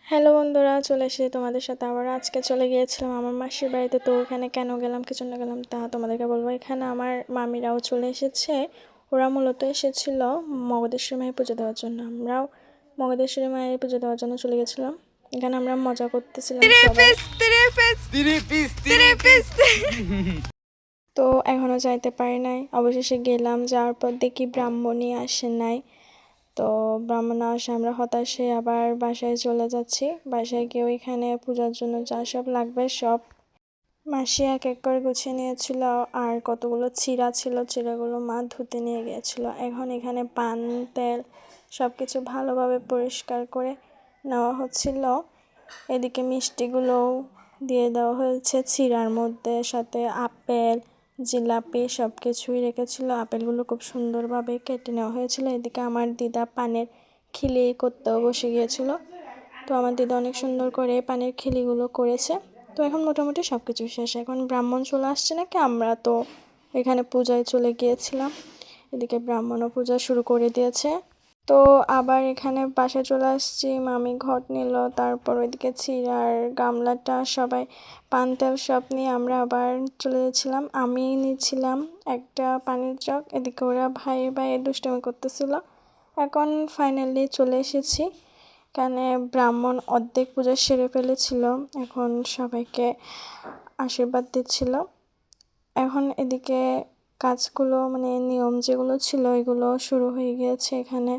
Hello বন্ধুরা, চলে এসেছি তোমাদের সাথে আবার। আজকে চলে গিয়েছিলাম আমার মাসির বাড়িতে। তো ওখানে কেন গেলাম, কি জন্য গেলাম তা তোমাদেরকে বলবো। এখানে আমার মামিরাও চলে এসেছে। ওরা মূলত এসেছিল মগদেশ্বরী মায়ের পুজো দেওয়ার জন্য। আমরাও মগদেশ্বরী মায়ের পুজো দেওয়ার জন্য চলে গেছিলাম। এখানে আমরা মজা করতেছিলাম সবাই। তো এখনও যাইতে পারি নাই, অবশেষে গেলাম। যাওয়ার পর দেখি ব্রাহ্মণই আসে নাই। তো ব্রাহ্মণ আসে, আমরা হতাশে আবার বাসায় চলে যাচ্ছি। বাসায় গিয়ে ওইখানে পূজার জন্য যা সব লাগবে সব মাসি এক এক করে গুছিয়ে নিয়েছিল। আর কতগুলো চিড়া ছিল, চিড়াগুলো মা ধুতে নিয়ে গিয়েছিল। এখন এখানে পান তেল সব কিছু ভালোভাবে পরিষ্কার করে নেওয়া হচ্ছিল। এদিকে মিষ্টিগুলোও দিয়ে দেওয়া হয়েছে চিড়ার মধ্যে, সাথে আপেল জিলাপি সব কিছুই রেখেছিল। আপেলগুলো খুব সুন্দরভাবে কেটে নেওয়া হয়েছিল। এদিকে আমার দিদা পানের খিলি করতেও বসে গিয়েছিল। তো আমার দিদা অনেক সুন্দর করে পানের খিলিগুলো করেছে। তো এখন মোটামুটি সব কিছু শেষ। এখন ব্রাহ্মণ চলে আসছে নাকি, আমরা তো এখানে পূজায় চলে গিয়েছিলাম। এদিকে ব্রাহ্মণও পূজা শুরু করে দিয়েছে। তো আবার এখানে বাসায় চলে আসছি, মামি ঘট নিল। তারপর ওইদিকে চিড়ার গামলাটা সবাই পান তেল সব নিয়ে আমরা আবার চলে যাচ্ছিলাম। আমি নিচ্ছিলাম একটা পানির জগ, এদিকে ওরা ভাই ভাই দুষ্টুমি করতেছিল। এখন ফাইনালি চলে এসেছি। এখানে ব্রাহ্মণ অর্ধেক পূজা সেরে ফেলেছিল, এখন সবাইকে আশীর্বাদ দিচ্ছিল। এখন এদিকে কাজগুলো মানে নিয়ম যেগুলো ছিল এগুলো শুরু হয়ে গিয়েছে। এখানে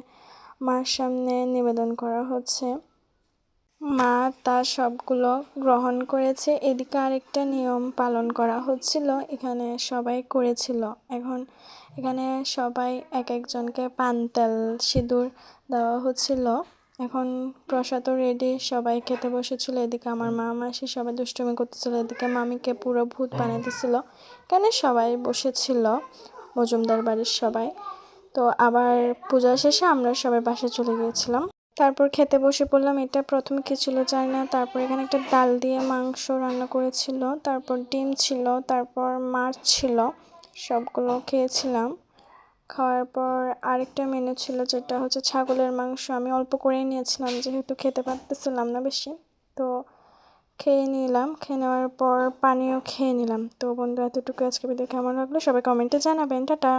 মার সামনে নিবেদন করা হচ্ছে, মা তা সবগুলো গ্রহণ করেছে। এদিকে আরেকটা নিয়ম পালন করা হচ্ছিল, এখানে সবাই করেছিল। এখন এখানে সবাই এক একজনকে পান তেল সিঁদুর দেওয়া হচ্ছিল। এখন প্রসাদও রেডি, সবাই খেতে বসেছিল। এদিকে আমার মা মাসি সবাই দুষ্টুমি করতেছিল, এদিকে মামিকে পুরো ভূত বানিয়ে দিচ্ছিল। এখানে সবাই বসেছিল, মজুমদার বাড়ির সবাই। তো আবার পূজা শেষে আমরা সবাই বাসায় চলে গিয়েছিলাম। তারপর খেতে বসে পড়লাম। এটা প্রথমে কী ছিল জানি না। তারপর এখানে একটা ডাল দিয়ে মাংস রান্না করেছিল, তারপর ডিম ছিল, তারপর মাছ ছিল। সবগুলো খেয়েছিলাম। খাওয়ার পর আরেকটা মেনু ছিল যেটা হচ্ছে ছাগলের মাংস। আমি অল্প করেই নিয়েছিলাম যেহেতু খেতে পারতেছিলাম না বেশি। তো খেয়ে নিলাম, খেয়ে নেওয়ার পর পানিও খেয়ে নিলাম। তো বন্ধু, এতটুকু আজকে ভিডিও কেমন লাগলো সবাই কমেন্টে জানাবেন। টাটা।